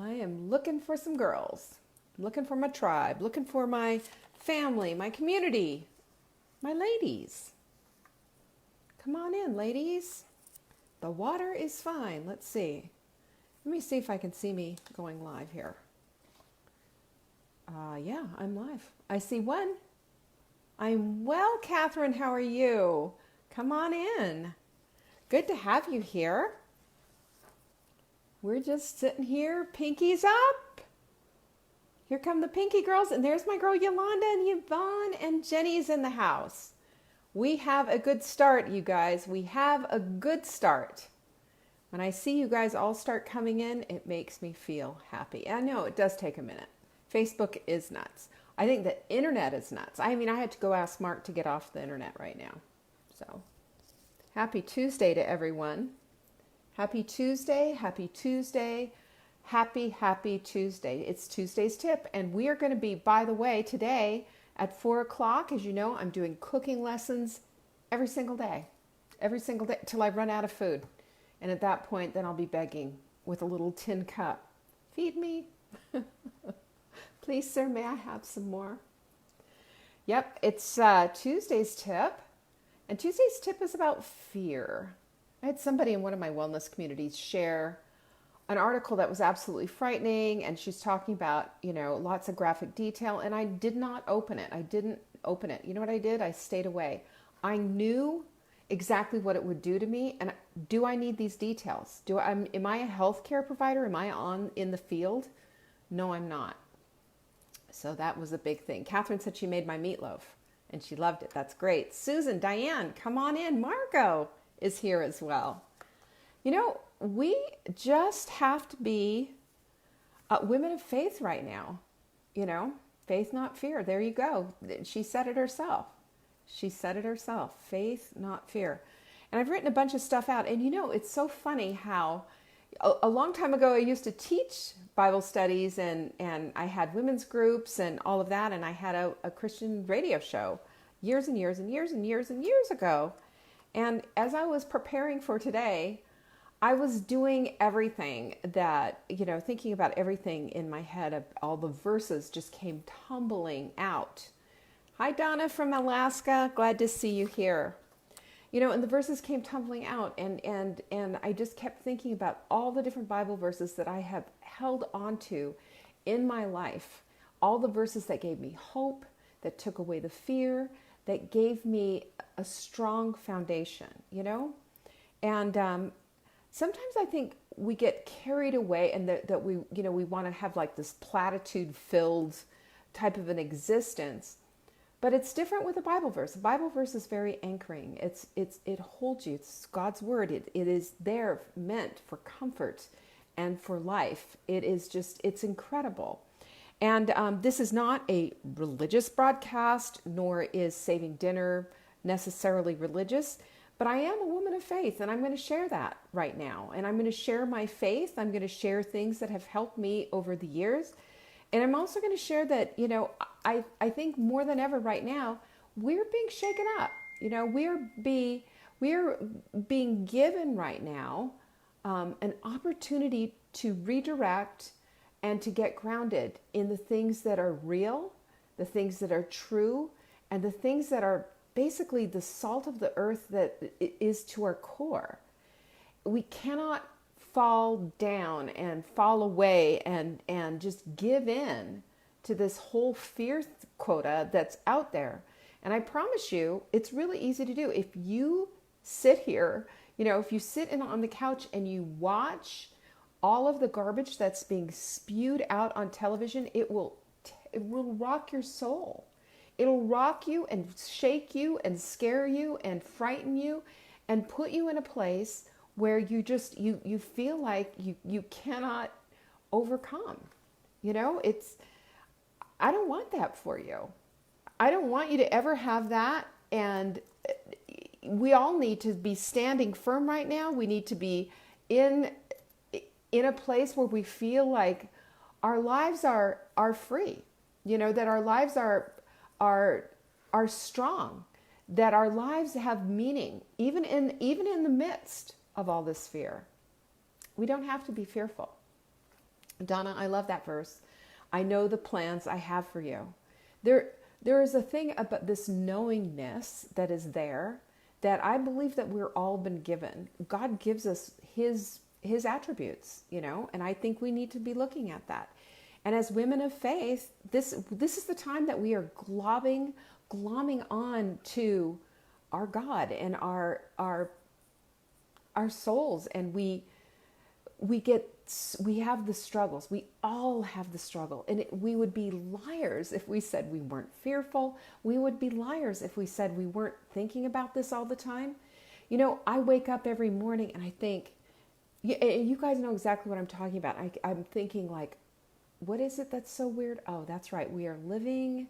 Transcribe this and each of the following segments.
I am looking for some girls. I'm looking for my tribe, looking for my family, my community, my ladies. Come on in, ladies. The water is fine. Let's see. Let me see if I can see me going live here. Yeah, I'm live. I see one. I'm well, Catherine. How are you? Come on in. Good to have you here. We're just sitting here, pinkies up. Here come the pinky girls, and there's my girl Yolanda and Yvonne, and Jenny's in the house. We have a good start, you guys. We have a good start. When I see you guys all start coming in, it makes me feel happy. I know it does take a minute. Facebook is nuts. I think the internet is nuts. I mean, I had to go ask Mark to get off the internet right now. So, happy Tuesday to everyone. Happy Tuesday, happy Tuesday, happy Tuesday. It's Tuesday's tip, and we are going to be, by the way, today at 4 o'clock. As you know, I'm doing cooking lessons every single day, till I run out of food. And at that point, then I'll be begging with a little tin cup. Feed me. Please, sir, may I have some more? Yep, it's Tuesday's tip. And Tuesday's tip is about fear. I had somebody in one of my wellness communities share an article that was absolutely frightening, and she's talking about, lots of graphic detail, and I did not open it. I didn't open it. You know what I did? I stayed away. I knew exactly what it would do to me, and do I need these details? Am I a healthcare provider? Am I in the field? No, I'm not. So that was a big thing. Catherine said she made my meatloaf, and she loved it. That's great. Susan, Diane, come on in. Margot is here as well. We just have to be women of faith right now. Faith, not fear. There you go. She said it herself. Faith, not fear. And I've written a bunch of stuff out. And it's so funny how a long time ago I used to teach Bible studies, and I had women's groups and all of that. And I had a Christian radio show years and years ago. And as I was preparing for today, I was doing everything that, thinking about everything in my head. All the verses just came tumbling out. Hi, Donna from Alaska. Glad to see you here. And the verses came tumbling out, and I just kept thinking about all the different Bible verses that I have held onto in my life. All the verses that gave me hope, that took away the fear, that gave me a strong foundation, And sometimes I think we get carried away, and that we want to have like this platitude-filled type of an existence. But it's different with a Bible verse. A Bible verse is very anchoring. It holds you. It's God's word. It is there meant for comfort and for life. It's incredible. And this is not a religious broadcast, nor is Saving Dinner necessarily religious, but I am a woman of faith, and I'm going to share that right now. And I'm going to share my faith. I'm going to share things that have helped me over the years. And I'm also going to share that, I think more than ever right now, we're being shaken up. We're being given right now an opportunity to redirect and to get grounded in the things that are real, the things that are true, and the things that are basically the salt of the earth that is to our core. We cannot fall down and fall away and just give in to this whole fear quota that's out there. And I promise you, it's really easy to do. If you sit here, if you sit on the couch and you watch all of the garbage that's being spewed out on television, it will rock your soul. It'll rock you and shake you and scare you and frighten you and put you in a place where you feel like you cannot overcome. I don't want that for you. I don't want you to ever have that. And we all need to be standing firm right now. We need to be in a place where we feel like our lives are free, that our lives are strong, that our lives have meaning, even in the midst of all this fear. We don't have to be fearful. Donna, I love that verse. I know the plans I have for you. There, there is a thing about this knowingness that is there that I believe that we're all been given. God gives us his attributes, and I think we need to be looking at that. And as women of faith, this is the time that we are glomming on to our God and our souls, and we have the struggles. We all have the struggle. And we would be liars if we said we weren't fearful. We would be liars if we said we weren't thinking about this all the time. I wake up every morning and I think, you guys know exactly what I'm talking about. I'm thinking like, what is it that's so weird? Oh, that's right. We are living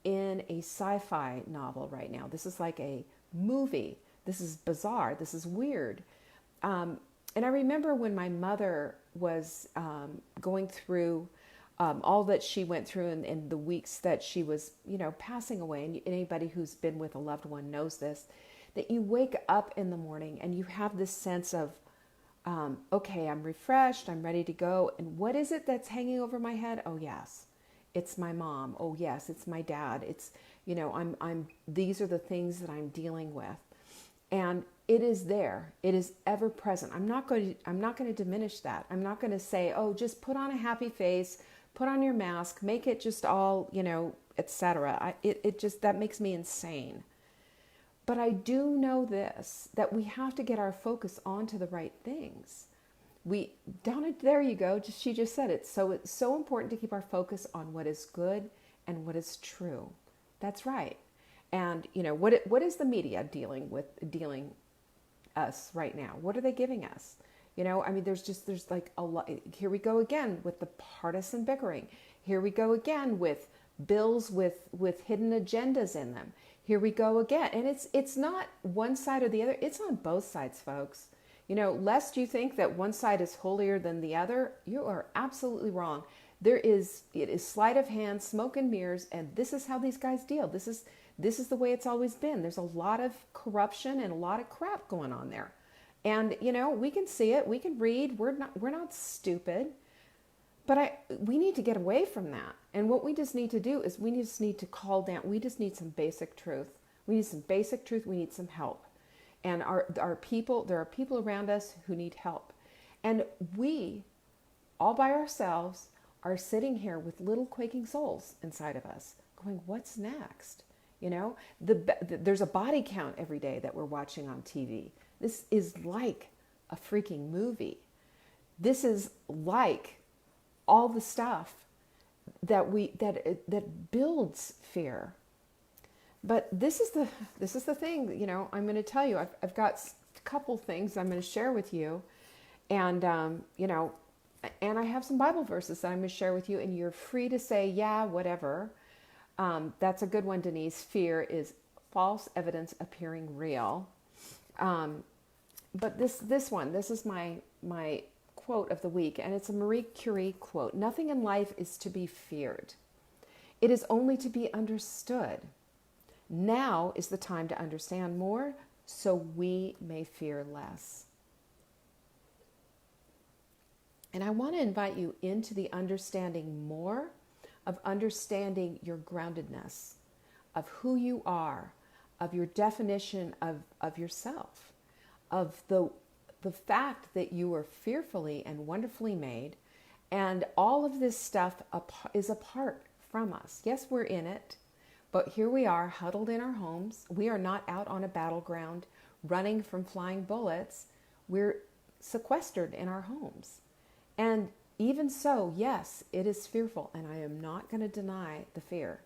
in a sci-fi novel right now. This is like a movie. This is bizarre. This is weird. And I remember when my mother was going through all that she went through in the weeks that she was, passing away. And anybody who's been with a loved one knows this, that you wake up in the morning and you have this sense of, okay, I'm refreshed, I'm ready to go. And what is it that's hanging over my head? Oh, yes, it's my mom. Oh, yes, it's my dad. It's, these are the things that I'm dealing with. And it is there. It is ever present. I'm not going to diminish that. I'm not going to say, oh, just put on a happy face, put on your mask, make it just all, etc. That makes me insane. But I do know this, that we have to get our focus onto the right things. Donna, there you go. She just said it. So it's so important to keep our focus on what is good and what is true. That's right. And what is the media dealing us right now? What are they giving us? There's like a lot. Here we go again with the partisan bickering. Here we go again with bills with hidden agendas in them. Here we go again. And it's not one side or the other. It's on both sides, folks. Lest you think that one side is holier than the other, you are absolutely wrong. It is sleight of hand, smoke and mirrors, and this is how these guys deal. This is the way it's always been. There's a lot of corruption and a lot of crap going on there. And, we can see it. We can read. We're not stupid. But we need to get away from that. And what we just need to do is we just need to call down. We just need some basic truth. We need some basic truth. We need some help. And there are people around us who need help. And we, all by ourselves, are sitting here with little quaking souls inside of us going, what's next? There's a body count every day that we're watching on TV. This is like a freaking movie. This is like all the stuff that builds fear. But this is the thing, I'm going to tell you. I've got a couple things I'm going to share with you, and and I have some Bible verses that I'm going to share with you, and you're free to say, yeah, whatever. That's a good one, Denise. Fear is false evidence appearing real. But this is my quote of the week, and it's a Marie Curie quote. Nothing in life is to be feared. It is only to be understood. Now is the time to understand more, so we may fear less. And I want to invite you into the understanding more of understanding your groundedness, of who you are, of your definition of yourself, of the fact that you are fearfully and wonderfully made, and all of this stuff is apart from us. Yes, we're in it, but here we are huddled in our homes. We are not out on a battleground running from flying bullets. We're sequestered in our homes. And even so, yes, it is fearful, and I am not going to deny the fear.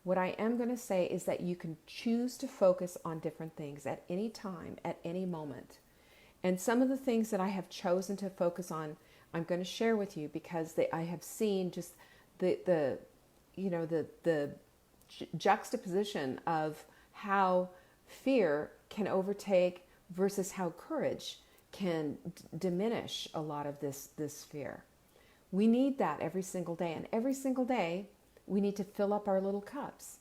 What I am going to say is that you can choose to focus on different things at any time, at any moment. And some of the things that I have chosen to focus on, I'm going to share with you because I have seen just the juxtaposition of how fear can overtake versus how courage can diminish a lot of this fear. We need that every single day, and every single day we need to fill up our little cups.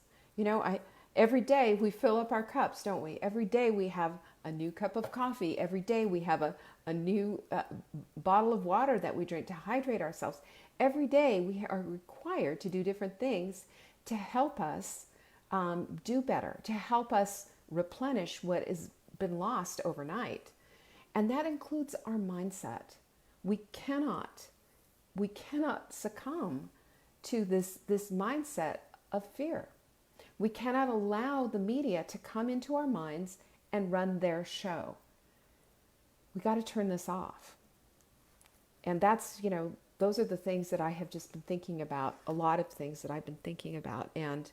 Every day we fill up our cups, don't we? Every day we have a new cup of coffee. Every day we have a new bottle of water that we drink to hydrate ourselves. Every day we are required to do different things to help us do better, to help us replenish what has been lost overnight. And that includes our mindset. We cannot succumb to this mindset of fear. We cannot allow the media to come into our minds and run their show. We got to turn this off. And that's, those are the things that I have just been thinking about, a lot of things that I've been thinking about, and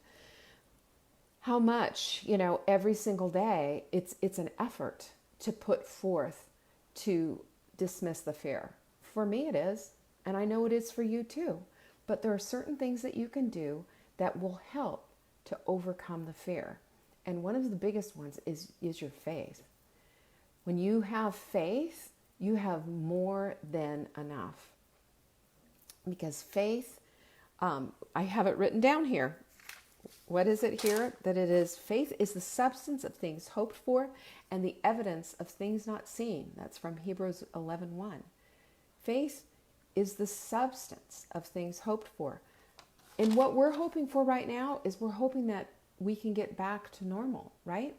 how much, every single day it's an effort to put forth to dismiss the fear. For me it is, and I know it is for you too. But there are certain things that you can do that will help to overcome the fear. And one of the biggest ones is your faith. When you have faith, you have more than enough. Because faith, I have it written down here. What is it here? That it is, faith is the substance of things hoped for and the evidence of things not seen. That's from Hebrews 11:1. Faith is the substance of things hoped for. And what we're hoping for right now is we're hoping that we can get back to normal, right?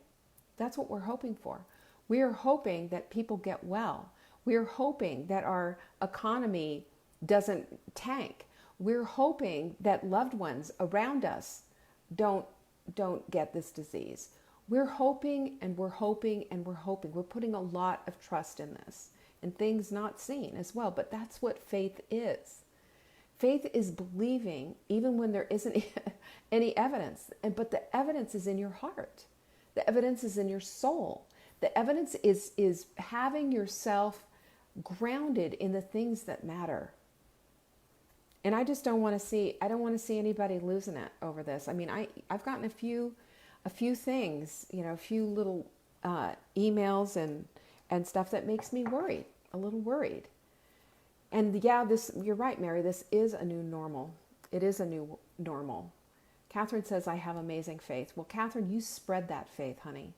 That's what we're hoping for. We are hoping that people get well. We're hoping that our economy doesn't tank. We're hoping that loved ones around us don't get this disease. We're hoping and we're hoping and we're hoping. We're putting a lot of trust in this and things not seen as well. But that's what faith is. Faith is believing even when there isn't any evidence. But the evidence is in your heart. The evidence is in your soul. The evidence is having yourself grounded in the things that matter. And I just don't want to see anybody losing it over this. I mean, I've gotten a few things, a few little emails and stuff that makes me worried, a little worried. And yeah, you're right, Mary, this is a new normal. It is a new normal. Catherine says, I have amazing faith. Well, Catherine, you spread that faith, honey.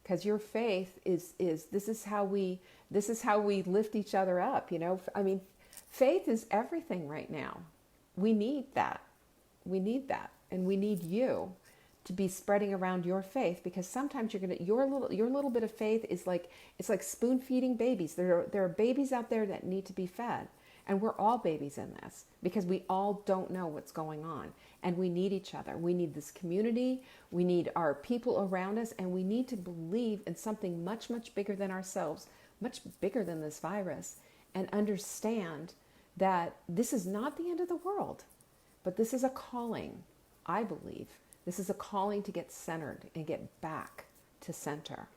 Because your faith is this is how we lift each other up, I mean, faith is everything right now. We need that. We need that. And we need you to be spreading around your faith, because sometimes your little bit of faith is like, it's like spoon feeding babies. There are babies out there that need to be fed. And we're all babies in this because we all don't know what's going on. And we need each other. We need this community. We need our people around us. And we need to believe in something much, much bigger than ourselves, much bigger than this virus, and understand that this is not the end of the world, but this is a calling, I believe. This is a calling to get centered and get back to center.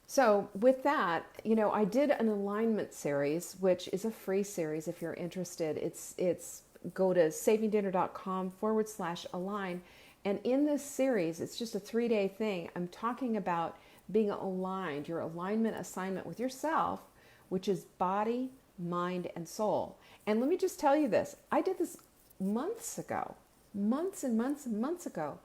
So with that, I did an alignment series, which is a free series if you're interested. It's go to savingdinner.com/align. And in this series, it's just a 3-day thing. I'm talking about being aligned, your alignment assignment with yourself, which is body, mind, and soul. And let me just tell you this. I did this months ago, months and months and months ago.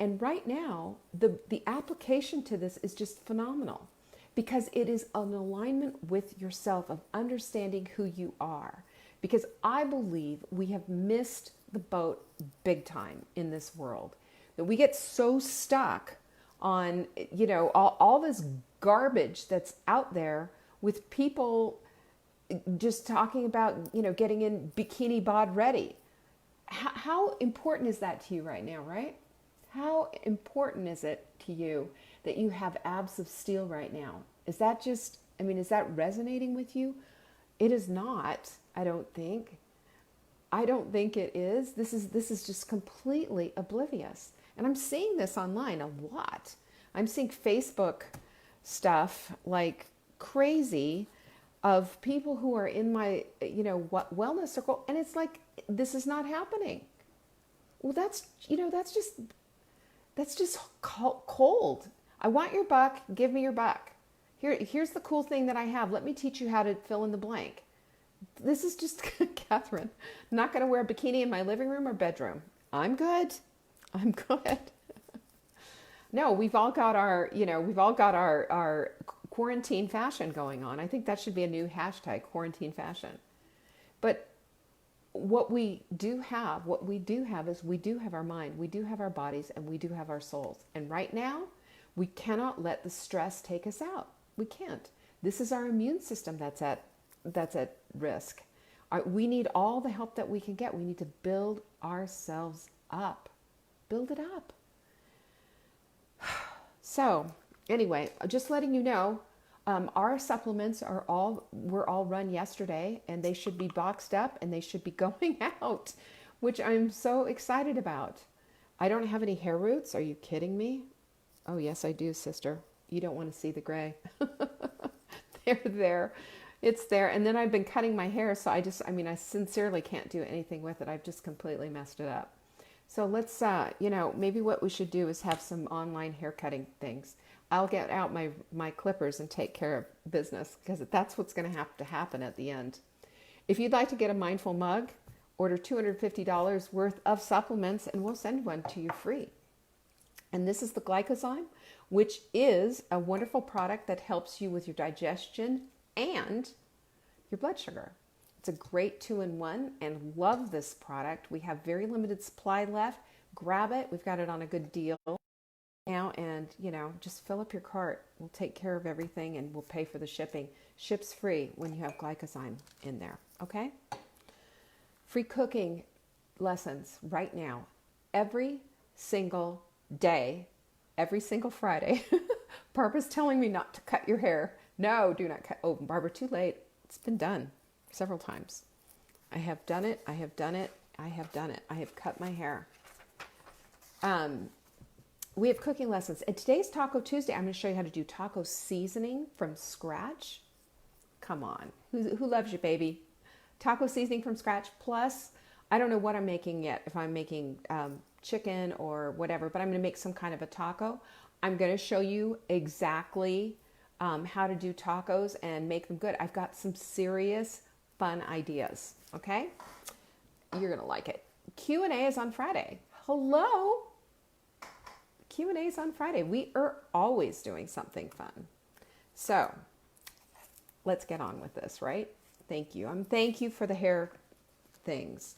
And right now, the application to this is just phenomenal, because it is an alignment with yourself of understanding who you are. Because I believe we have missed the boat big time in this world, that we get so stuck on, all this garbage that's out there with people just talking about, getting in bikini bod ready. How important is that to you right now, right? How important is it to you that you have abs of steel right now? Is that is that resonating with you? It is not, I don't think. I don't think it is. This is just completely oblivious. And I'm seeing this online a lot. I'm seeing Facebook stuff like crazy of people who are in my, wellness circle. And it's like, this is not happening. Well, that's just cold. I want your buck. Give me your buck. Here's the cool thing that I have. Let me teach you how to fill in the blank. This is just, Catherine, I'm not going to wear a bikini in my living room or bedroom. I'm good. No, we've all got our quarantine fashion going on. I think that should be a new hashtag, quarantine fashion. But what we do have is we do have our mind, we do have our bodies, and we do have our souls. And right now, we cannot let the stress take us out. We can't. This is our immune system that's at risk. We need all the help that we can get. We need to build ourselves up. Build it up. So, anyway, just letting you know, our supplements were all run yesterday, and they should be boxed up and they should be going out, which I'm so excited about. I don't have any hair roots. Are you kidding me? Oh, yes, I do, sister. You don't want to see the gray. They're there. It's there. And then I've been cutting my hair, so I sincerely can't do anything with it. I've just completely messed it up. So let's, maybe what we should do is have some online hair cutting things. I'll get out my clippers and take care of business, because that's what's going to have to happen at the end. If you'd like to get a Mindful mug, order $250 worth of supplements and we'll send one to you free. And this is the Glycozyme, which is a wonderful product that helps you with your digestion and your blood sugar. It's a great 2-in-1, and love this product. We have very limited supply left. Grab it. We've got it on a good deal now, and just fill up your cart. We'll take care of everything and we'll pay for the shipping. Ships free when you have Glycozyme in there, okay? Free cooking lessons right now. Every single day, every single Friday. Barbara's telling me not to cut your hair. No, do not cut. Oh, Barbara, too late. It's been done several times. I have done it. I have done it. I have done it. I have cut my hair. We have cooking lessons. And today's Taco Tuesday. I'm going to show you how to do taco seasoning from scratch. Come on. Who loves you, baby? Taco seasoning from scratch. Plus, I don't know what I'm making yet. If I'm making chicken or whatever, but I'm going to make some kind of a taco. I'm going to show you exactly how to do tacos and make them good. I've got some serious fun ideas. Okay? You're going to like it. Q&A is on Friday. Hello? Q&A is on Friday. We are always doing something fun. So let's get on with this, right? Thank you. Thank you for the hair things.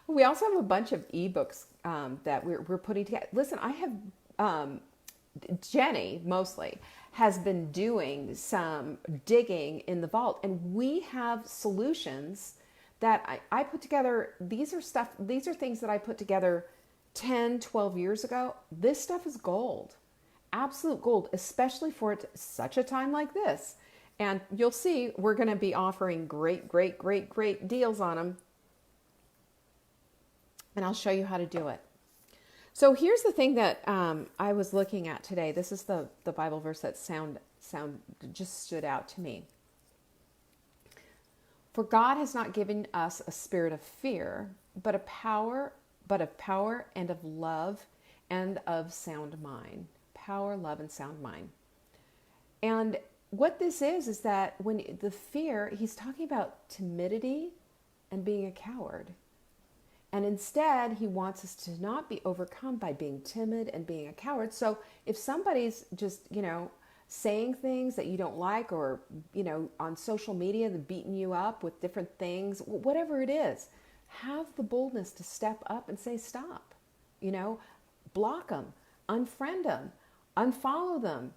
We also have a bunch of ebooks that we're putting together. Listen, I have Jenny mostly has been doing some digging in the vault, and we have solutions that I put together. These are things that I put together 10, 12 years ago. This stuff is gold, absolute gold, especially for such a time like this. And you'll see we're going to be offering great, great, great, great deals on them. And I'll show you how to do it. So here's the thing that I was looking at today. This is the Bible verse that sound just stood out to me. For God has not given us a spirit of fear, but of power and of love and of sound mind. Power, love, and sound mind. And what this is that when the fear, he's talking about timidity and being a coward. And instead, he wants us to not be overcome by being timid and being a coward. So if somebody's just, saying things that you don't like, or, on social media, they're beating you up with different things, whatever it is, have the boldness to step up and say, stop, block them, unfriend them, unfollow them,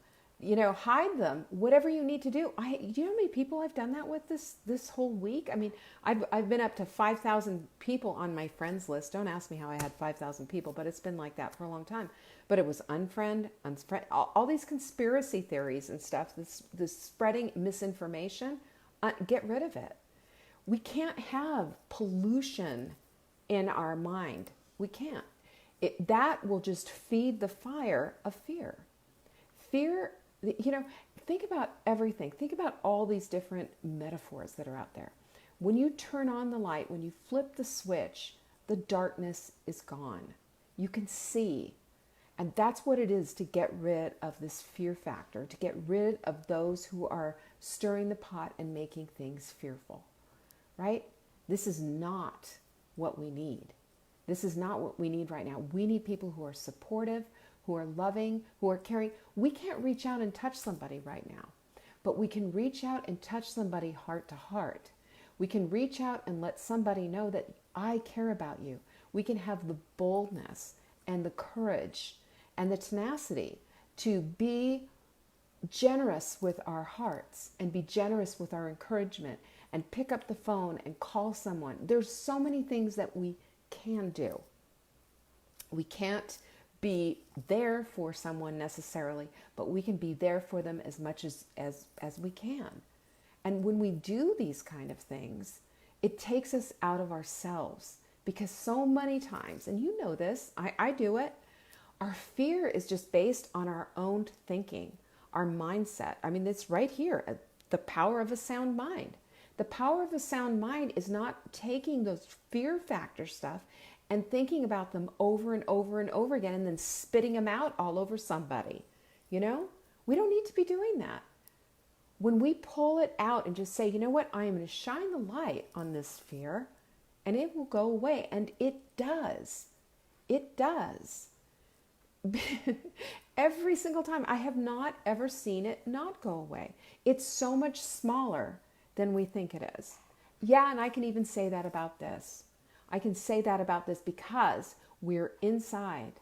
hide them, whatever you need to do. Do you know how many people I've done that with this whole week? I mean, I've been up to 5,000 people on my friends list. Don't ask me how I had 5,000 people, but it's been like that for a long time. But it was unfriend, all these conspiracy theories and stuff, this spreading misinformation, get rid of it. We can't have pollution in our mind. We can't. That will just feed the fire of fear. Fear, think about everything. Think about all these different metaphors that are out there. When you turn on the light, when you flip the switch, the darkness is gone. You can see. And that's what it is to get rid of this fear factor, to get rid of those who are stirring the pot and making things fearful, right? This is not what we need. This is not what we need right now. We need people who are supportive, who are loving, who are caring. We can't reach out and touch somebody right now, but we can reach out and touch somebody heart to heart. We can reach out and let somebody know that I care about you. We can have the boldness and the courage and the tenacity to be generous with our hearts and be generous with our encouragement and pick up the phone and call someone. There's so many things that we can do. We can't be there for someone necessarily, but we can be there for them as much as we can. And when we do these kind of things, it takes us out of ourselves, because so many times, and you know this, I do it, our fear is just based on our own thinking, our mindset. I mean, it's right here, the power of a sound mind. The power of a sound mind is not taking those fear factor stuff and thinking about them over and over and over again and then spitting them out all over somebody. You know, we don't need to be doing that. When we pull it out and just say, you know what, I am going to shine the light on this fear and it will go away. And it does. It does. Every single time. I have not ever seen it not go away. It's so much smaller than we think it is. Yeah, and I can even say that about this. I can say that about this because we're inside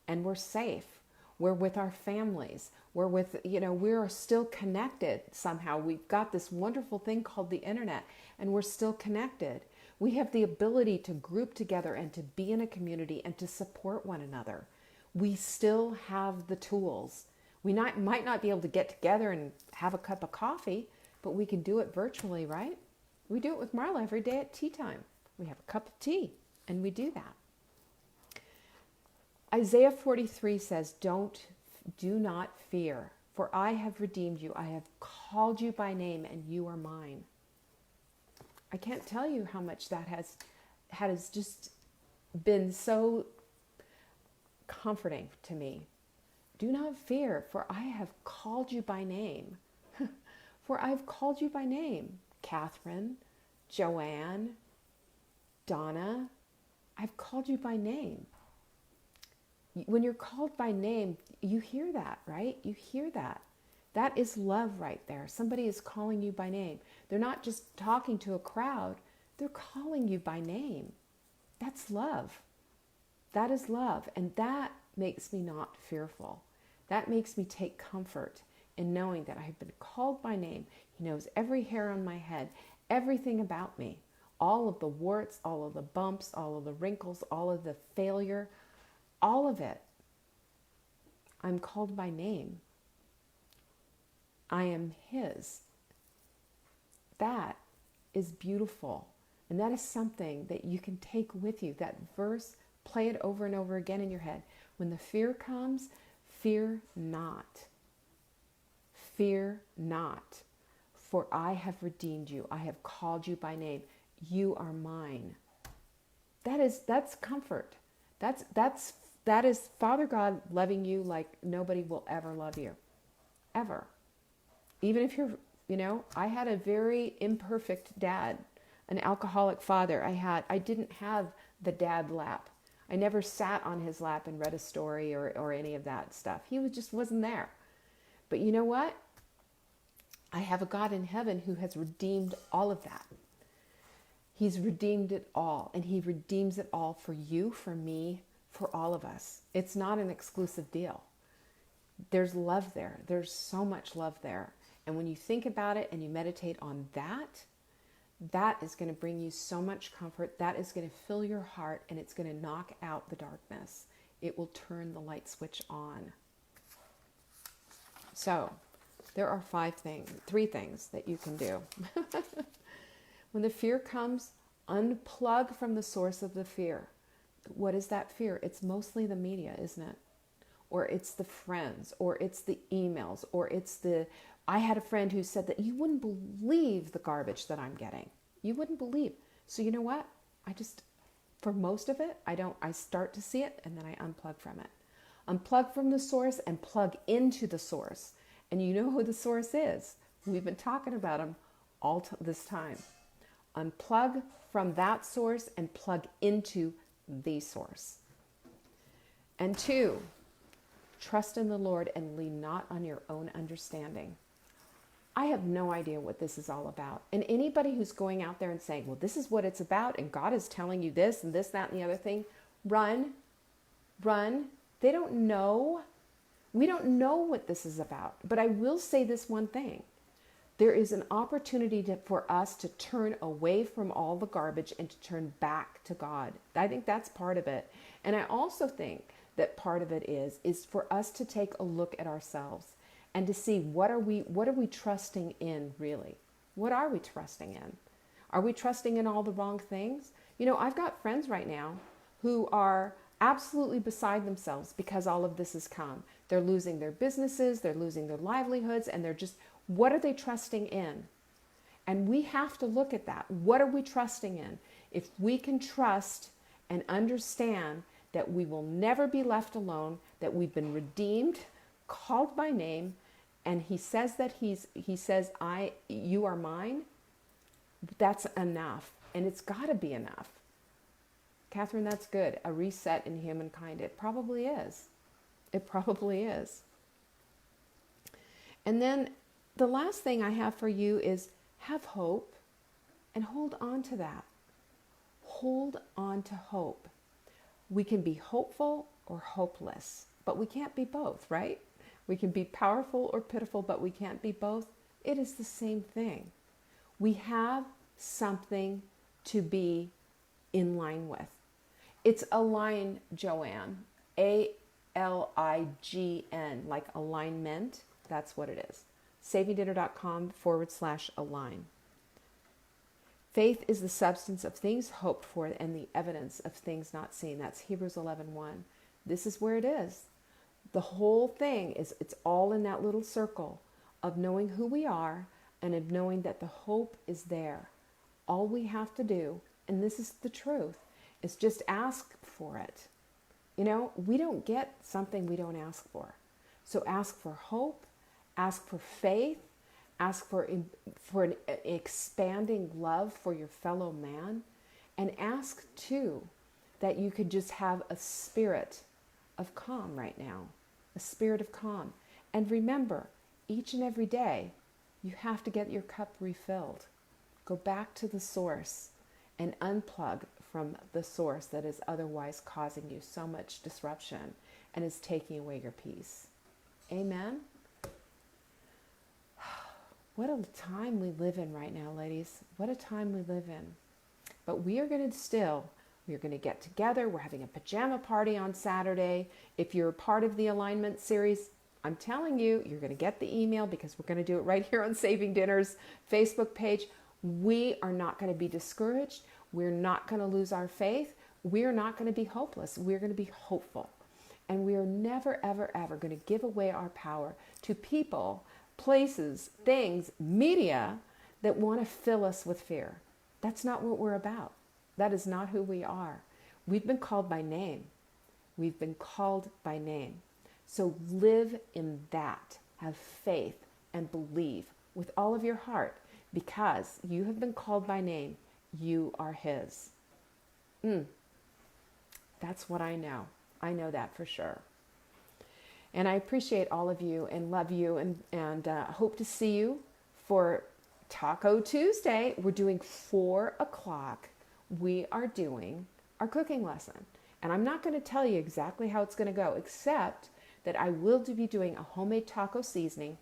and we're safe. We're with our families. We're with, we're still connected somehow. We've got this wonderful thing called the internet and we're still connected. We have the ability to group together and to be in a community and to support one another. We still have the tools. We might not be able to get together and have a cup of coffee, but we can do it virtually, right? We do it with Marla every day at tea time. We have a cup of tea and we do that. Isaiah 43 says, do not fear, for I have redeemed you. I have called you by name and you are mine. I can't tell you how much that has just been so comforting to me. Do not fear, for I have called you by name. For I've called you by name. Catherine, Joanne, Donna, I've called you by name. When you're called by name, you hear that, right? You hear that. That is love right there. Somebody is calling you by name. They're not just talking to a crowd. They're calling you by name. That's love. That is love. And that makes me not fearful. That makes me take comfort in knowing that I have been called by name. He knows every hair on my head, everything about me, all of the warts, all of the bumps, all of the wrinkles, all of the failure, all of it. I'm called by name. I am his. That is beautiful. And that is something that you can take with you. That verse, play it over and over again in your head. When the fear comes, fear not. Fear not. For I have redeemed you. I have called you by name. You are mine. That's comfort. That is Father God loving you like nobody will ever love you. Ever. Even if you're, I had a very imperfect dad, an alcoholic father. I didn't have the dad lap. I never sat on his lap and read a story or any of that stuff. He just wasn't there. But you know what? I have a God in heaven who has redeemed all of that. He's redeemed it all, and he redeems it all for you, for me, for all of us. It's not an exclusive deal. There's love there. There's so much love there. And when you think about it and you meditate on that, that is going to bring you so much comfort. That is going to fill your heart, and it's going to knock out the darkness. It will turn the light switch on. So there are three things that you can do. When the fear comes, unplug from the source of the fear. What is that fear? It's mostly the media, isn't it? Or it's the friends, or it's the emails, or I had a friend who said that you wouldn't believe the garbage that I'm getting. You wouldn't believe. So you know what? For most of it, I start to see it and then I unplug from it. Unplug from the source and plug into the source. And you know who the source is. We've been talking about him all this time. Unplug from that source and plug into the source. And 2, Trust in the Lord and lean not on your own understanding. I have no idea what this is all about. And anybody who's going out there and saying, well, this is what it's about, and God is telling you this and this, that, and the other thing, run. They don't know. We don't know what this is about. But I will say this one thing. There is an opportunity for us to turn away from all the garbage and to turn back to God. I think that's part of it. And I also think that part of it is for us to take a look at ourselves and to see what are we trusting in really? What are we trusting in? Are we trusting in all the wrong things? You know, I've got friends right now who are absolutely beside themselves because all of this has come. They're losing their businesses, they're losing their livelihoods, and they're just, what are they trusting in? And we have to look at that. What are we trusting in? If we can trust and understand that we will never be left alone, that we've been redeemed, called by name, and he says that you are mine, that's enough. And it's got to be enough. Catherine, that's good. A reset in humankind. It probably is. It probably is. And then the last thing I have for you is have hope and hold on to that. Hold on to hope. We can be hopeful or hopeless, but we can't be both, right? We can be powerful or pitiful, but we can't be both. It is the same thing. We have something to be in line with. It's align, Joanne. ALIGN, like alignment. That's what it is. savingdinner.com/align. Faith is the substance of things hoped for and the evidence of things not seen. That's Hebrews 11:1. This is where it is. The whole thing is, it's all in that little circle of knowing who we are and of knowing that the hope is there. All we have to do, and this is the truth, is just ask for it. You know, we don't get something we don't ask for. So ask for hope, ask for faith, ask for an expanding love for your fellow man, and ask too that you could just have a spirit of calm right now, a spirit of calm. And remember, each and every day, you have to get your cup refilled. Go back to the source and unplug from the source that is otherwise causing you so much disruption and is taking away your peace. Amen? What a time we live in right now, ladies. What a time we live in. But we're going to get together. We're having a pajama party on Saturday. If you're part of the alignment series, I'm telling you, you're going to get the email because we're going to do it right here on Saving Dinner's Facebook page. We are not going to be discouraged. We're not going to lose our faith. We're not going to be hopeless. We're going to be hopeful. And we are never, ever, ever going to give away our power to people, places, things, media that want to fill us with fear. That's not what we're about. That is not who we are. We've been called by name. We've been called by name. So live in that. Have faith and believe with all of your heart because you have been called by name. You are his. That's what I know. I know that for sure. And I appreciate all of you and love you and hope to see you for Taco Tuesday. We're doing 4 o'clock. We are doing our cooking lesson. And I'm not going to tell you exactly how it's going to go, except that I will be doing a homemade taco seasoning.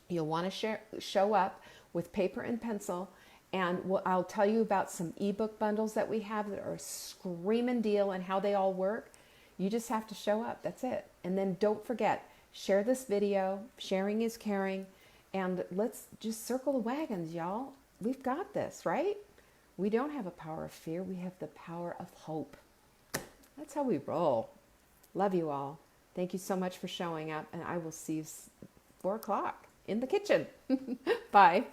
You'll want to show up with paper and pencil, and I'll tell you about some ebook bundles that we have that are a screaming deal and how they all work. You just have to show up. That's it. And then don't forget, share this video. Sharing is caring. And let's just circle the wagons, y'all. We've got this, right? We don't have a power of fear. We have the power of hope. That's how we roll. Love you all. Thank you so much for showing up. And I will see you 4 o'clock in the kitchen. Bye.